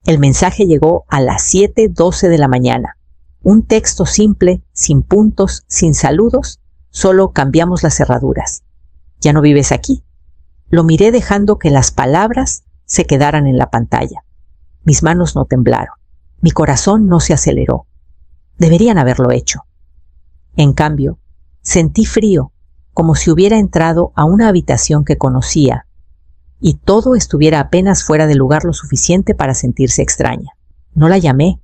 El mensaje llegó a las 7:12 de la mañana. Un texto simple, sin puntos, sin saludos, solo cambiamos las cerraduras. Ya no vives aquí. Lo miré dejando que las palabras se quedaran en la pantalla. Mis manos no temblaron. Mi corazón no se aceleró. Deberían haberlo hecho. En cambio, sentí frío, como si hubiera entrado a una habitación que conocía y todo estuviera apenas fuera de lugar lo suficiente para sentirse extraña. No la llamé,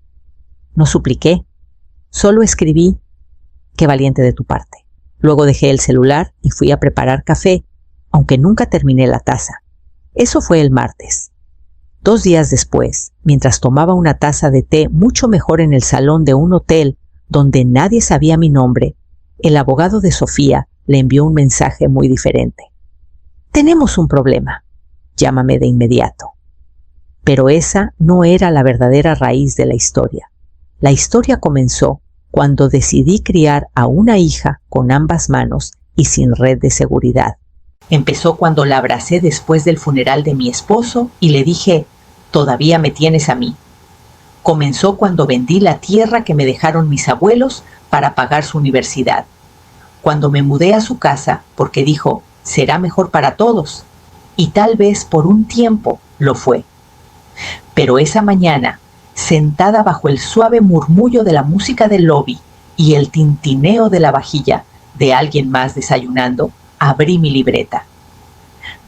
no supliqué, solo escribí: qué valiente de tu parte. Luego dejé el celular y fui a preparar café, aunque nunca terminé la taza. Eso fue el martes. 2 días después, mientras tomaba una taza de té mucho mejor en el salón de un hotel donde nadie sabía mi nombre, el abogado de Sofía le envió un mensaje muy diferente. Tenemos un problema. Llámame de inmediato. Pero esa no era la verdadera raíz de la historia. La historia comenzó cuando decidí criar a una hija con ambas manos y sin red de seguridad. Empezó cuando la abracé después del funeral de mi esposo y le dije: todavía me tienes a mí. Comenzó cuando vendí la tierra que me dejaron mis abuelos para pagar su universidad. Cuando me mudé a su casa porque dijo: será mejor para todos. Y tal vez por un tiempo lo fue. Pero esa mañana, sentada bajo el suave murmullo de la música del lobby y el tintineo de la vajilla de alguien más desayunando, abrí mi libreta.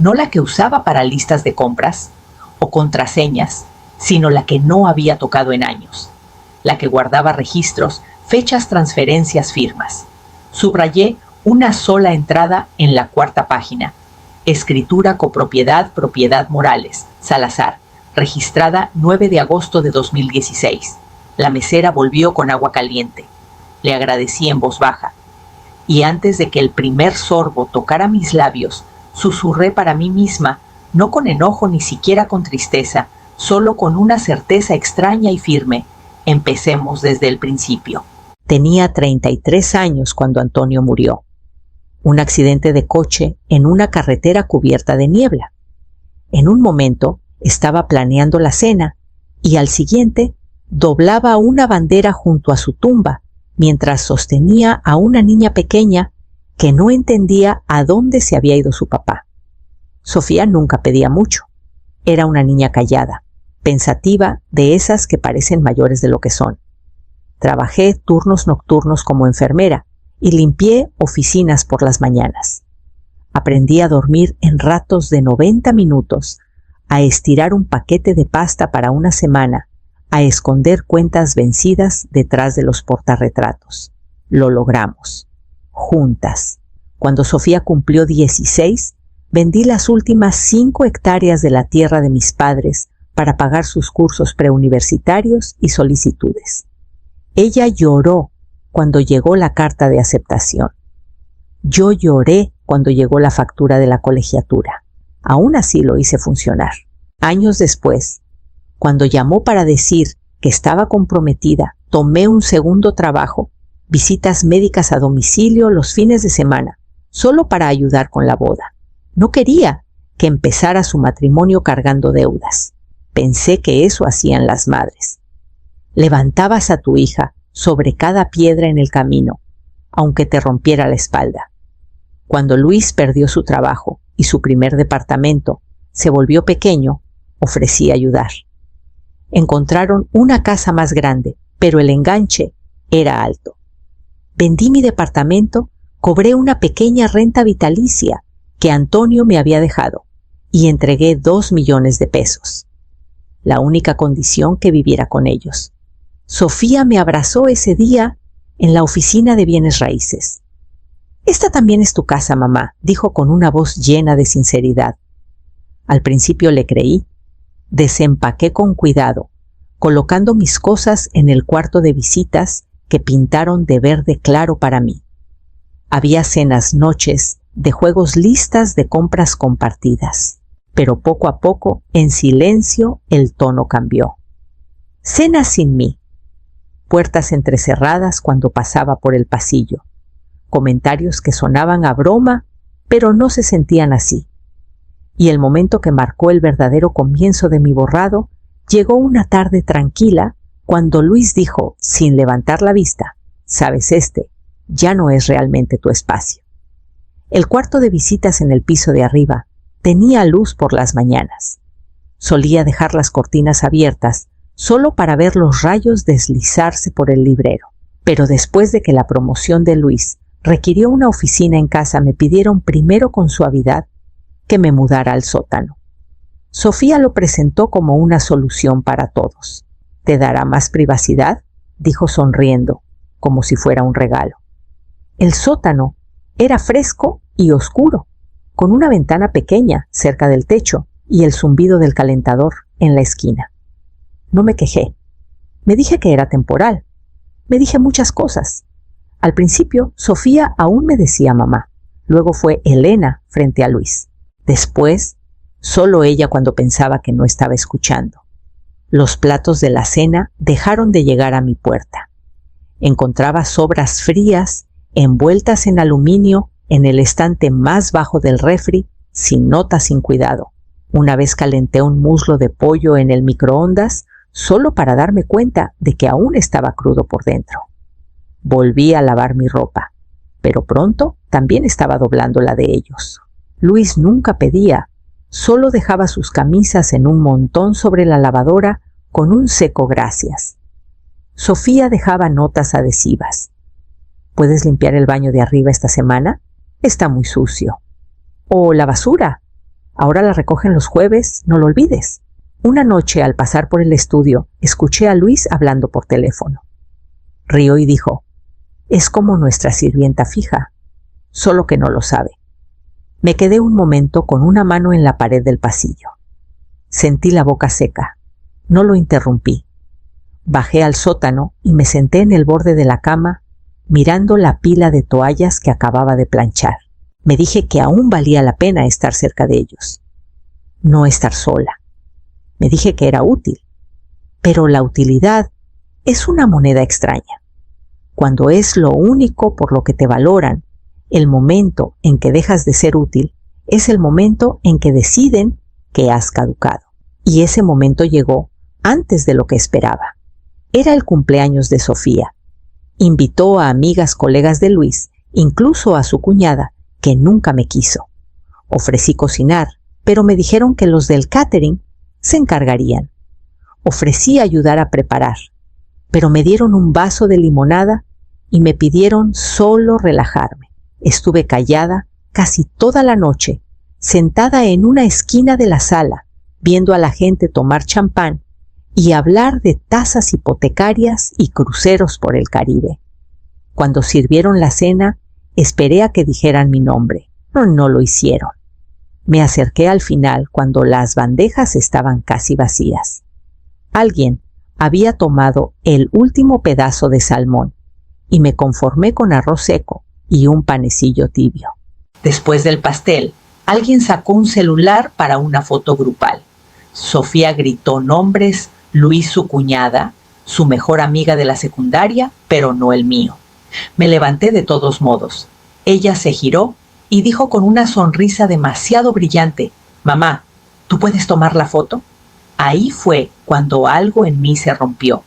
No la que usaba para listas de compras o contraseñas, sino la que no había tocado en años. La que guardaba registros, fechas, transferencias, firmas. Subrayé una sola entrada en la 4ª página. Escritura copropiedad, propiedad Morales, Salazar, registrada 9 de agosto de 2016. La mesera volvió con agua caliente. Le agradecí en voz baja. Y antes de que el primer sorbo tocara mis labios, susurré para mí misma, no con enojo ni siquiera con tristeza, solo con una certeza extraña y firme: empecemos desde el principio. Tenía 33 años cuando Antonio murió. Un accidente de coche en una carretera cubierta de niebla. En un momento estaba planeando la cena y al siguiente doblaba una bandera junto a su tumba mientras sostenía a una niña pequeña que no entendía a dónde se había ido su papá. Sofía nunca pedía mucho. Era una niña callada, pensativa, de esas que parecen mayores de lo que son. Trabajé turnos nocturnos como enfermera y limpié oficinas por las mañanas. Aprendí a dormir en ratos de 90 minutos, a estirar un paquete de pasta para una semana, a esconder cuentas vencidas detrás de los portarretratos. Lo logramos. Juntas. Cuando Sofía cumplió 16, vendí las últimas 5 hectáreas de la tierra de mis padres para pagar sus cursos preuniversitarios y solicitudes. Ella lloró cuando llegó la carta de aceptación. Yo lloré cuando llegó la factura de la colegiatura. Aún así lo hice funcionar. Años después, cuando llamó para decir que estaba comprometida, tomé un segundo trabajo, visitas médicas a domicilio los fines de semana, solo para ayudar con la boda. No quería que empezara su matrimonio cargando deudas. Pensé que eso hacían las madres. Levantabas a tu hija sobre cada piedra en el camino, aunque te rompiera la espalda. Cuando Luis perdió su trabajo y su primer departamento se volvió pequeño, ofrecí ayudar. Encontraron una casa más grande, pero el enganche era alto. Vendí mi departamento, cobré una pequeña renta vitalicia que Antonio me había dejado y entregué 2 millones de pesos. La única condición que viviera con ellos. Sofía me abrazó ese día en la oficina de bienes raíces. «Esta también es tu casa, mamá», dijo con una voz llena de sinceridad. Al principio le creí. Desempaqué con cuidado, colocando mis cosas en el cuarto de visitas que pintaron de verde claro para mí. Había cenas, noches, de juegos, listas de compras compartidas. Pero poco a poco, en silencio, el tono cambió. Cenas sin mí. Puertas entrecerradas cuando pasaba por el pasillo. Comentarios que sonaban a broma, pero no se sentían así. Y el momento que marcó el verdadero comienzo de mi borrado Llegó una tarde tranquila cuando Luis dijo, sin levantar la vista, «Sabes, ya no es realmente tu espacio». El cuarto de visitas en el piso de arriba tenía luz por las mañanas. Solía dejar las cortinas abiertas solo para ver los rayos deslizarse por el librero. Pero después de que la promoción de Luis requirió una oficina en casa, me pidieron primero con suavidad que me mudara al sótano. Sofía lo presentó como una solución para todos. «¿Te dará más privacidad?», dijo sonriendo, como si fuera un regalo. El sótano era fresco y oscuro, con una ventana pequeña cerca del techo y el zumbido del calentador en la esquina. No me quejé. Me dije que era temporal. Me dije muchas cosas. Al principio, Sofía aún me decía mamá. Luego fue Elena frente a Luis. Después, solo ella cuando pensaba que no estaba escuchando. Los platos de la cena dejaron de llegar a mi puerta. Encontraba sobras frías, envueltas en aluminio, en el estante más bajo del refri, sin nota, sin cuidado. Una vez calenté un muslo de pollo en el microondas, solo para darme cuenta de que aún estaba crudo por dentro. Volví a lavar mi ropa, pero pronto también estaba doblando la de ellos. Luis nunca pedía, solo dejaba sus camisas en un montón sobre la lavadora con un seco gracias. Sofía dejaba notas adhesivas. «¿Puedes limpiar el baño de arriba esta semana? Está muy sucio». O «La basura. Ahora la recogen los jueves, no lo olvides». Una noche, al pasar por el estudio, escuché a Luis hablando por teléfono. Rió y dijo, «Es como nuestra sirvienta fija, solo que no lo sabe». Me quedé un momento con una mano en la pared del pasillo. Sentí la boca seca. No lo interrumpí. Bajé al sótano y me senté en el borde de la cama, mirando la pila de toallas que acababa de planchar. Me dije que aún valía la pena estar cerca de ellos. No estar sola. Me dije que era útil. Pero la utilidad es una moneda extraña. Cuando es lo único por lo que te valoran, el momento en que dejas de ser útil es el momento en que deciden que has caducado. Y ese momento llegó antes de lo que esperaba. Era el cumpleaños de Sofía. Invitó a amigas colegas de Luis, incluso a su cuñada, que nunca me quiso. Ofrecí cocinar, pero me dijeron que los del catering se encargarían. Ofrecí ayudar a preparar, pero me dieron un vaso de limonada y me pidieron solo relajarme. Estuve callada casi toda la noche, sentada en una esquina de la sala, viendo a la gente tomar champán y hablar de tasas hipotecarias y cruceros por el Caribe. Cuando sirvieron la cena, esperé a que dijeran mi nombre. No lo hicieron. Me acerqué al final cuando las bandejas estaban casi vacías. Alguien había tomado el último pedazo de salmón y me conformé con arroz seco y un panecillo tibio. Después del pastel, alguien sacó un celular para una foto grupal. Sofía gritó nombres, Luis su cuñada, su mejor amiga de la secundaria, pero no el mío. Me levanté de todos modos. Ella se giró y dijo con una sonrisa demasiado brillante, «Mamá, ¿tú puedes tomar la foto?». Ahí fue cuando algo en mí se rompió.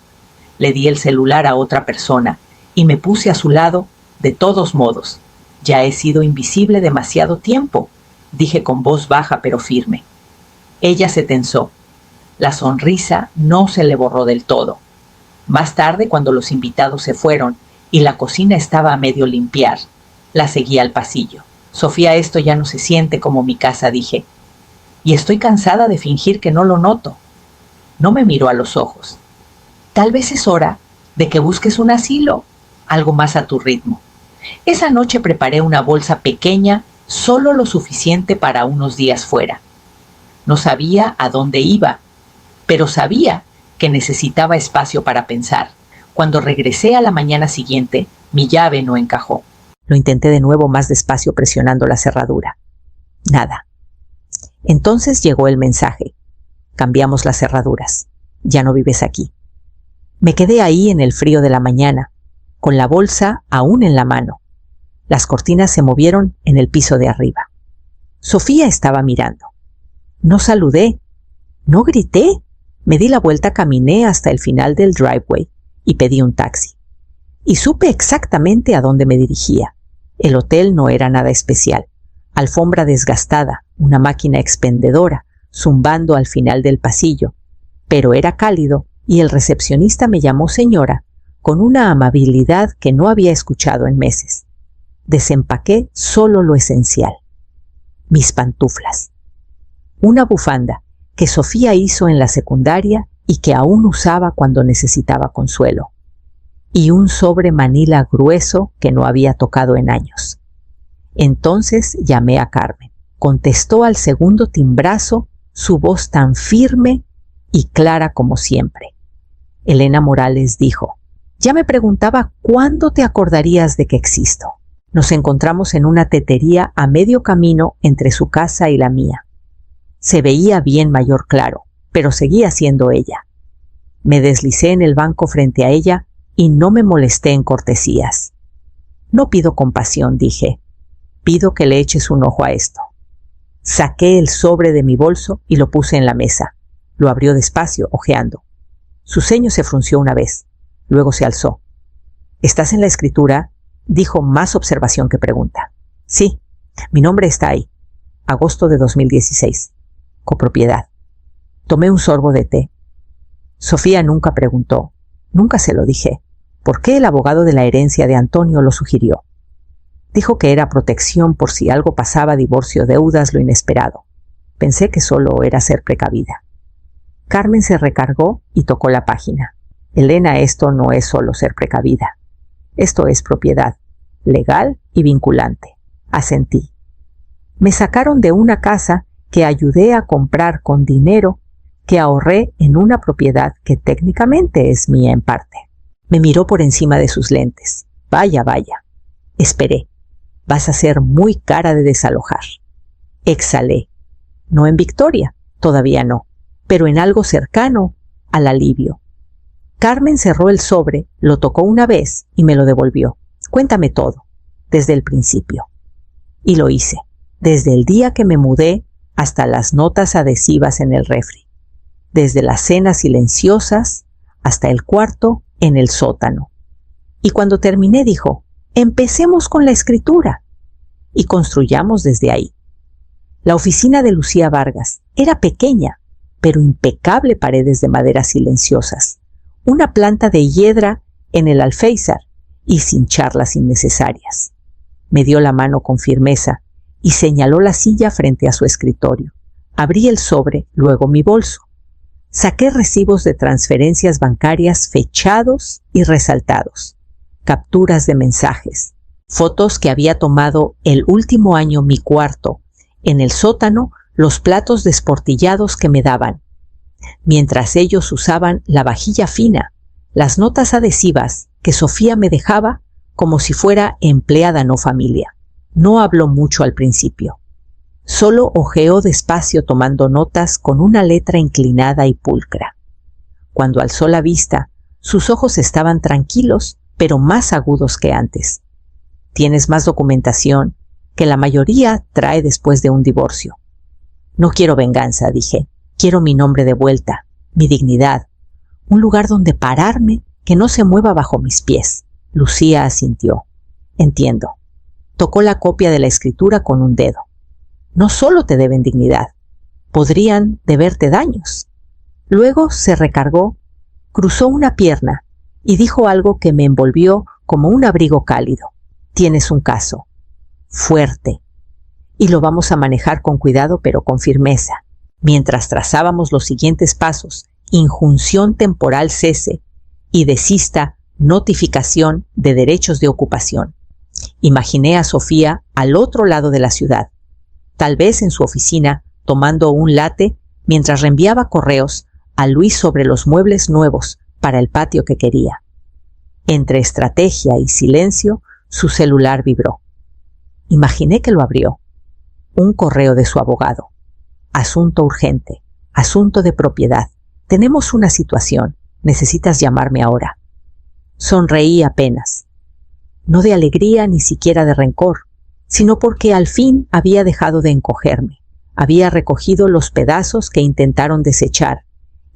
Le di el celular a otra persona y me puse a su lado, de todos modos. «Ya he sido invisible demasiado tiempo», dije con voz baja pero firme. Ella se tensó. La sonrisa no se le borró del todo. Más tarde, cuando los invitados se fueron y la cocina estaba a medio limpiar, la seguí al pasillo. «Sofía, esto ya no se siente como mi casa», dije. «Y estoy cansada de fingir que no lo noto». No me miró a los ojos. «Tal vez es hora de que busques un asilo, algo más a tu ritmo». Esa noche preparé una bolsa pequeña, solo lo suficiente para unos días fuera. No sabía a dónde iba, pero sabía que necesitaba espacio para pensar. Cuando regresé a la mañana siguiente, mi llave no encajó. Lo intenté de nuevo más despacio presionando la cerradura. Nada. Entonces llegó el mensaje. «Cambiamos las cerraduras. Ya no vives aquí». Me quedé ahí en el frío de la mañana, con la bolsa aún en la mano. Las cortinas se movieron en el piso de arriba. Sofía estaba mirando. No saludé, no grité, Me di la vuelta, caminé hasta el final del driveway y pedí un taxi. Y supe exactamente a dónde me dirigía. El hotel no era nada especial. Alfombra desgastada, una máquina expendedora, zumbando al final del pasillo. Pero era cálido y el recepcionista me llamó señora con una amabilidad que no había escuchado en meses. Desempaqué solo lo esencial. Mis pantuflas. Una bufanda que Sofía hizo en la secundaria y que aún usaba cuando necesitaba consuelo. Y un sobre manila grueso que no había tocado en años. Entonces llamé a Carmen. Contestó al segundo timbrazo, su voz tan firme y clara como siempre. Elena Morales dijo: ya me preguntaba cuándo te acordarías de que existo. Nos encontramos en una tetería a medio camino entre su casa y la mía. Se veía bien mayor, claro, pero seguía siendo ella. Me deslicé en el banco frente a ella y no me molesté en cortesías. No pido compasión, dije. Pido que le eches un ojo a esto. Saqué el sobre de mi bolso y lo puse en la mesa. Lo abrió despacio, hojeando. Su ceño se frunció una vez. Luego se alzó. ¿Estás en la escritura?, dijo, más observación que pregunta. Sí, mi nombre está ahí. Agosto de 2016. Copropiedad. Tomé un sorbo de té. Sofía nunca preguntó, nunca se lo dije, por qué el abogado de la herencia de Antonio lo sugirió. Dijo que era protección por si algo pasaba, divorcio, deudas, lo inesperado. Pensé que solo era ser precavida. Carmen se recargó y tocó la página. Elena, esto no es solo ser precavida. Esto es propiedad, legal y vinculante. Asentí. Me sacaron de una casa que ayudé a comprar con dinero que ahorré en una propiedad que técnicamente es mía en parte. Me miró por encima de sus lentes. Vaya, vaya. Esperé. Vas a ser muy cara de desalojar. Exhalé. No en victoria, todavía no, pero en algo cercano al alivio. Carmen cerró el sobre, lo tocó una vez y me lo devolvió. Cuéntame todo, desde el principio. Y lo hice, desde el día que me mudé hasta las notas adhesivas en el refri, desde las cenas silenciosas hasta el cuarto en el sótano. Y cuando terminé dijo: empecemos con la escritura y construyamos desde ahí. La oficina de Lucía Vargas era pequeña, pero impecable, paredes de madera silenciosas, una planta de hiedra en el alféizar y sin charlas innecesarias. Me dio la mano con firmeza y señaló la silla frente a su escritorio. Abrí el sobre, luego mi bolso. Saqué recibos de transferencias bancarias fechados y resaltados, capturas de mensajes, fotos que había tomado el último año, mi cuarto, en el sótano, los platos desportillados que me daban, mientras ellos usaban la vajilla fina, las notas adhesivas que Sofía me dejaba como si fuera empleada, no familia. No habló mucho al principio. Solo hojeó despacio tomando notas con una letra inclinada y pulcra. Cuando alzó la vista, sus ojos estaban tranquilos, pero más agudos que antes. Tienes más documentación que la mayoría trae después de un divorcio. No quiero venganza, dije. Quiero mi nombre de vuelta, mi dignidad, un lugar donde pararme que no se mueva bajo mis pies. Lucía asintió. Entiendo. Tocó la copia de la escritura con un dedo. No solo te deben dignidad, podrían deberte daños. Luego se recargó, cruzó una pierna y dijo algo que me envolvió como un abrigo cálido. Tienes un caso, fuerte, y lo vamos a manejar con cuidado pero con firmeza. Mientras trazábamos los siguientes pasos: injunción temporal cese y desista notificación de derechos de ocupación. Imaginé a Sofía al otro lado de la ciudad, tal vez en su oficina, tomando un latte mientras reenviaba correos a Luis sobre los muebles nuevos para el patio que quería. Entre estrategia y silencio, su celular vibró. Imaginé que lo abrió. Un correo de su abogado. Asunto urgente. Asunto de propiedad. Tenemos una situación. Necesitas llamarme ahora. Sonreí apenas. No de alegría ni siquiera de rencor, sino porque al fin había dejado de encogerme. Había recogido los pedazos que intentaron desechar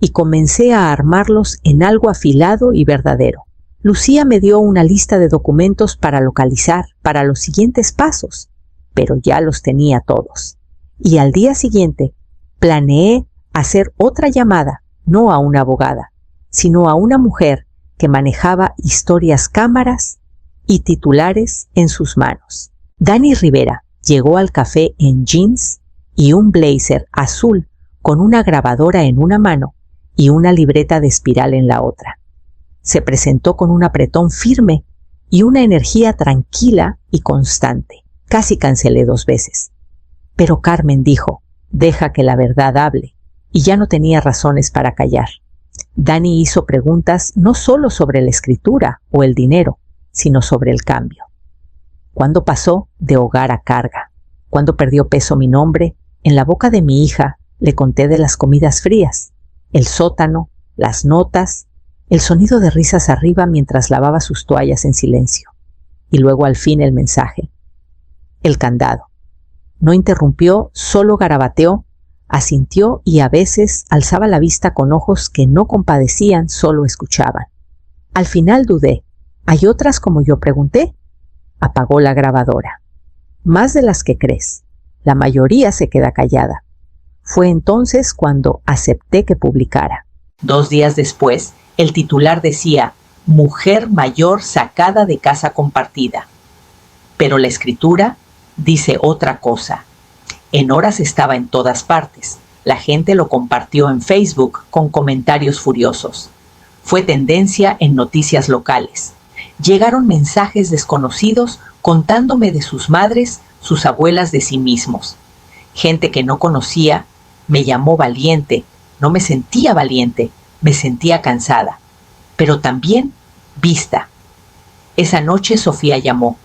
y comencé a armarlos en algo afilado y verdadero. Lucía me dio una lista de documentos para localizar para los siguientes pasos, pero ya los tenía todos. Y al día siguiente planeé hacer otra llamada, no a una abogada, sino a una mujer que manejaba historias cámaras y titulares en sus manos. Dani Rivera llegó al café en jeans y un blazer azul con una grabadora en una mano y una libreta de espiral en la otra. Se presentó con un apretón firme y una energía tranquila y constante. Casi cancelé 2 veces. Pero Carmen dijo, deja que la verdad hable, y ya no tenía razones para callar. Dani hizo preguntas no solo sobre la escritura o el dinero, sino sobre el cambio. ¿Cuándo pasó de hogar a carga? ¿Cuándo perdió peso mi nombre? En la boca de mi hija le conté de las comidas frías, el sótano, las notas, el sonido de risas arriba mientras lavaba sus toallas en silencio. Y luego al fin el mensaje. El candado. No interrumpió, solo garabateó, asintió y a veces alzaba la vista con ojos que no compadecían, solo escuchaban. Al final dudé. ¿Hay otras como yo pregunté? Apagó la grabadora. Más de las que crees. La mayoría se queda callada. Fue entonces cuando acepté que publicara. 2 días después, el titular decía, mujer mayor sacada de casa compartida. Pero la escritura dice otra cosa. En horas estaba en todas partes. La gente lo compartió en Facebook con comentarios furiosos. Fue tendencia en noticias locales. Llegaron mensajes desconocidos contándome de sus madres, sus abuelas de sí mismos. Gente que no conocía me llamó valiente. No me sentía valiente, me sentía cansada, pero también vista. Esa noche Sofía llamó.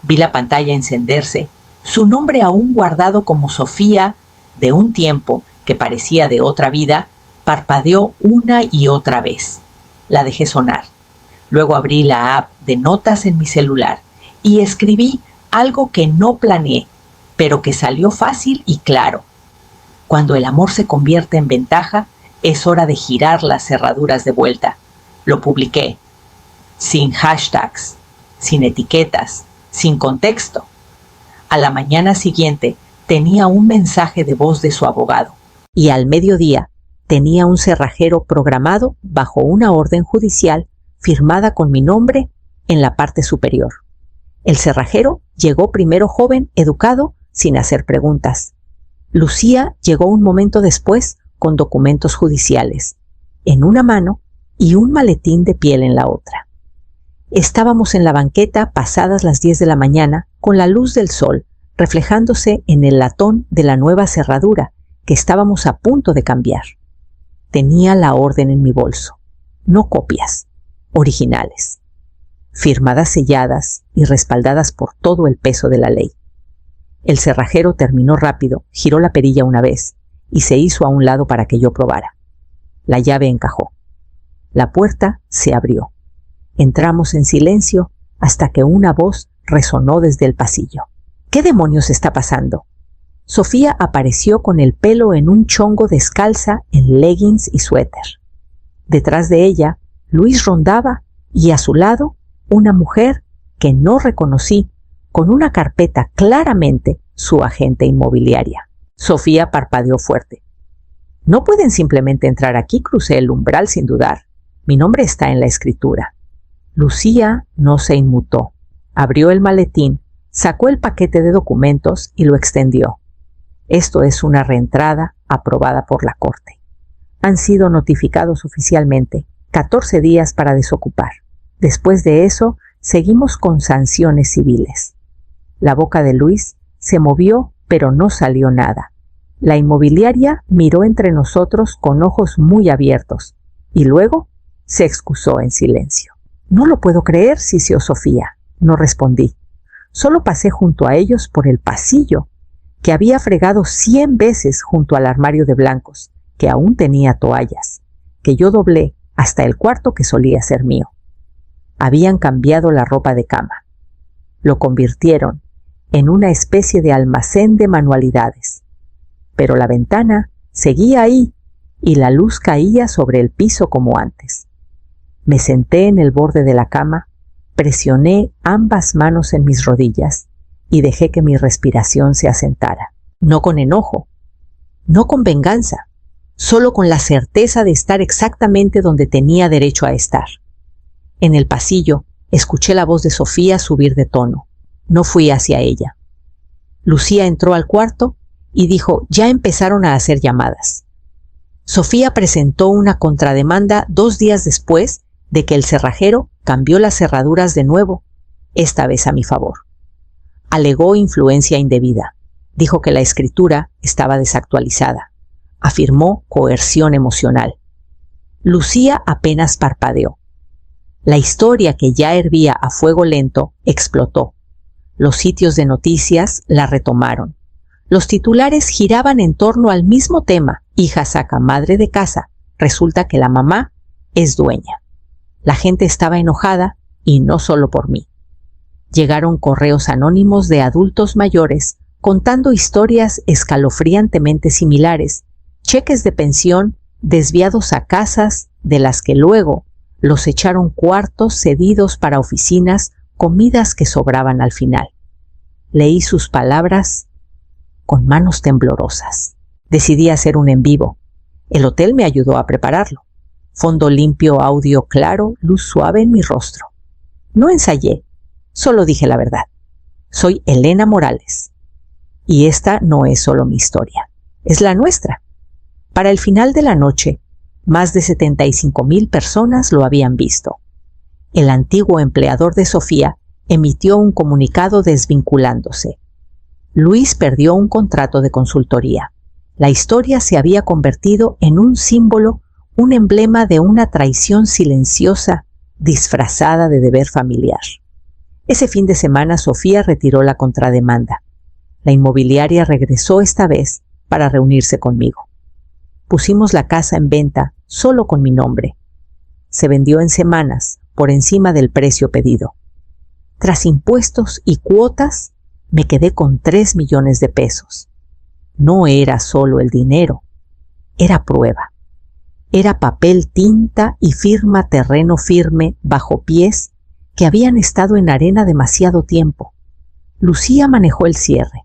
Vi la pantalla encenderse, su nombre aún guardado como Sofía de un tiempo que parecía de otra vida, parpadeó una y otra vez. La dejé sonar. Luego abrí la app de notas en mi celular y escribí algo que no planeé, pero que salió fácil y claro. Cuando el amor se convierte en ventaja, es hora de girar las cerraduras de vuelta. Lo publiqué, sin hashtags, sin etiquetas, sin contexto. A la mañana siguiente tenía un mensaje de voz de su abogado y al mediodía tenía un cerrajero programado bajo una orden judicial firmada con mi nombre en la parte superior. El cerrajero llegó primero joven, educado, sin hacer preguntas. Lucía llegó un momento después con documentos judiciales, en una mano y un maletín de piel en la otra. Estábamos en la banqueta pasadas las 10 de la mañana con la luz del sol reflejándose en el latón de la nueva cerradura que estábamos a punto de cambiar. Tenía la orden en mi bolso, no copias, originales, firmadas, selladas y respaldadas por todo el peso de la ley. El cerrajero terminó rápido, giró la perilla una vez y se hizo a un lado para que yo probara. La llave encajó. La puerta se abrió. Entramos en silencio hasta que una voz resonó desde el pasillo. ¿Qué demonios está pasando? Sofía apareció con el pelo en un chongo descalza en leggings y suéter. Detrás de ella, Luis rondaba y a su lado una mujer que no reconocí con una carpeta claramente su agente inmobiliaria. Sofía parpadeó fuerte. No pueden simplemente entrar aquí, crucé el umbral sin dudar. Mi nombre está en la escritura. Lucía no se inmutó. Abrió el maletín, sacó el paquete de documentos y lo extendió. Esto es una reentrada aprobada por la Corte. Han sido notificados oficialmente 14 días para desocupar. Después de eso, seguimos con sanciones civiles. La boca de Luis se movió, pero no salió nada. La inmobiliaria miró entre nosotros con ojos muy abiertos y luego se excusó en silencio. No lo puedo creer, siseó Sofía. No respondí. Solo pasé junto a ellos por el pasillo, que había fregado 100 veces junto al armario de blancos, que aún tenía toallas, que yo doblé hasta el cuarto que solía ser mío. Habían cambiado la ropa de cama. Lo convirtieron en una especie de almacén de manualidades. Pero la ventana seguía ahí, y la luz caía sobre el piso como antes. Me senté en el borde de la cama, presioné ambas manos en mis rodillas y dejé que mi respiración se asentara. No con enojo, no con venganza, solo con la certeza de estar exactamente donde tenía derecho a estar. En el pasillo, escuché la voz de Sofía subir de tono. No fui hacia ella. Lucía entró al cuarto y dijo: ya empezaron a hacer llamadas. Sofía presentó una contrademanda 2 días después de que el cerrajero cambió las cerraduras de nuevo, esta vez a mi favor. Alegó influencia indebida. Dijo que la escritura estaba desactualizada. Afirmó coerción emocional. Lucía apenas parpadeó. La historia, que ya hervía a fuego lento, explotó. Los sitios de noticias la retomaron. Los titulares giraban en torno al mismo tema: hija saca madre de casa, resulta que la mamá es dueña. La gente estaba enojada, y no solo por mí. Llegaron correos anónimos de adultos mayores contando historias escalofriantemente similares, cheques de pensión desviados a casas de las que luego los echaron cuartos cedidos para oficinas, comidas que sobraban al final. Leí sus palabras con manos temblorosas. Decidí hacer un en vivo. El hotel me ayudó a prepararlo. Fondo limpio, audio claro, luz suave en mi rostro. No ensayé, solo dije la verdad. Soy Elena Morales. Y esta no es solo mi historia, es la nuestra. Para el final de la noche, más de 75,000 personas lo habían visto. El antiguo empleador de Sofía emitió un comunicado desvinculándose. Luis perdió un contrato de consultoría. La historia se había convertido en un símbolo, un emblema de una traición silenciosa, disfrazada de deber familiar. Ese fin de semana Sofía retiró la contrademanda. La inmobiliaria regresó esta vez para reunirse conmigo. Pusimos la casa en venta solo con mi nombre. Se vendió en semanas, por encima del precio pedido. Tras impuestos y cuotas, me quedé con 3 millones de pesos. No era solo el dinero, era prueba. Era papel, tinta y firma terreno firme bajo pies que habían estado en arena demasiado tiempo. Lucía manejó el cierre.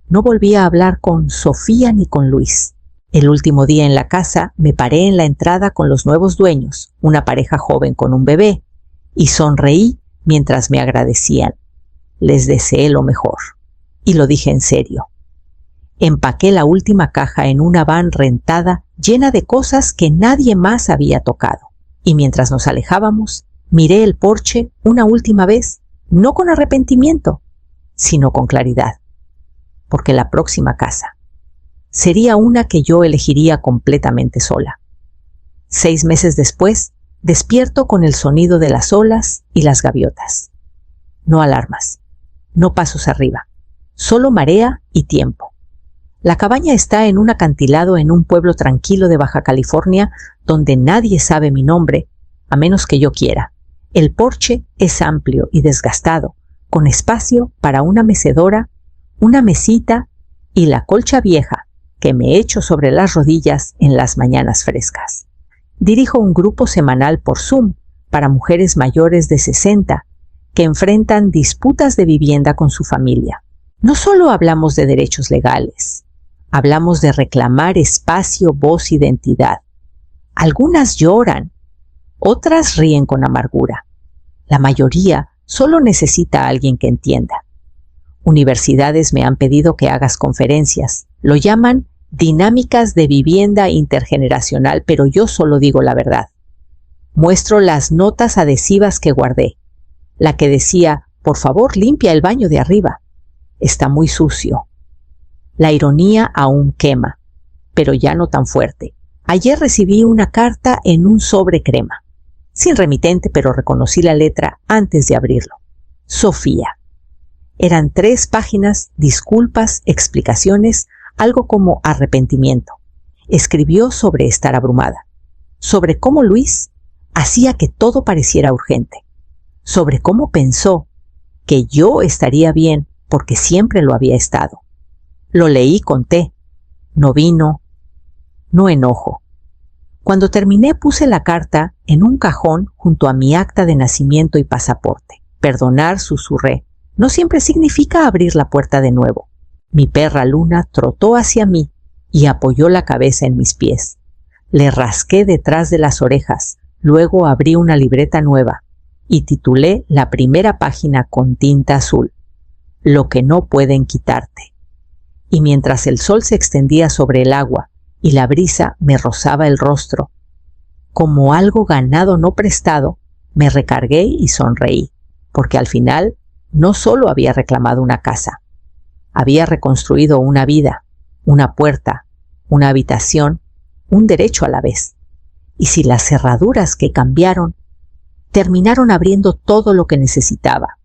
No volví a hablar con Sofía ni con Luis. El último día en la casa me paré en la entrada con los nuevos dueños, una pareja joven con un bebé, y sonreí mientras me agradecían. Les deseé lo mejor. Y lo dije en serio. Empaqué la última caja en una van rentada llena de cosas que nadie más había tocado. Y mientras nos alejábamos, miré el porche una última vez, no con arrepentimiento, sino con claridad. Porque la próxima casa sería una que yo elegiría completamente sola. 6 meses después, despierto con el sonido de las olas y las gaviotas. No alarmas, no pasos arriba, solo marea y tiempo. La cabaña está en un acantilado en un pueblo tranquilo de Baja California donde nadie sabe mi nombre, a menos que yo quiera. El porche es amplio y desgastado, con espacio para una mecedora, una mesita y la colcha vieja que me echo sobre las rodillas en las mañanas frescas. Dirijo un grupo semanal por Zoom para mujeres mayores de 60 que enfrentan disputas de vivienda con su familia. No solo hablamos de derechos legales, hablamos de reclamar espacio, voz, identidad. Algunas lloran, otras ríen con amargura. La mayoría solo necesita a alguien que entienda. Universidades me han pedido que hagas conferencias. Lo llaman dinámicas de vivienda intergeneracional, pero yo solo digo la verdad. Muestro las notas adhesivas que guardé. La que decía: por favor, limpia el baño de arriba. Está muy sucio. La ironía aún quema, pero ya no tan fuerte. Ayer recibí una carta en un sobre crema. Sin remitente, pero reconocí la letra antes de abrirlo. Sofía. Eran 3 páginas, disculpas, explicaciones, algo como arrepentimiento. Escribió sobre estar abrumada, sobre cómo Luis hacía que todo pareciera urgente, sobre cómo pensó que yo estaría bien porque siempre lo había estado. Lo leí, conté. No vino, no enojo, Cuando terminé puse la carta en un cajón junto a mi acta de nacimiento y pasaporte. Perdonar, susurré, no siempre significa abrir la puerta de nuevo. Mi perra Luna trotó hacia mí y apoyó la cabeza en mis pies. Le rasqué detrás de las orejas, luego abrí una libreta nueva y titulé la primera página con tinta azul: Lo que no pueden quitarte. Y mientras el sol se extendía sobre el agua y la brisa me rozaba el rostro, como algo ganado no prestado, me recargué y sonreí, porque al final no solo había reclamado una casa, había reconstruido una vida, una puerta, una habitación, un derecho a la vez. Y si las cerraduras que cambiaron terminaron abriendo todo lo que necesitaba,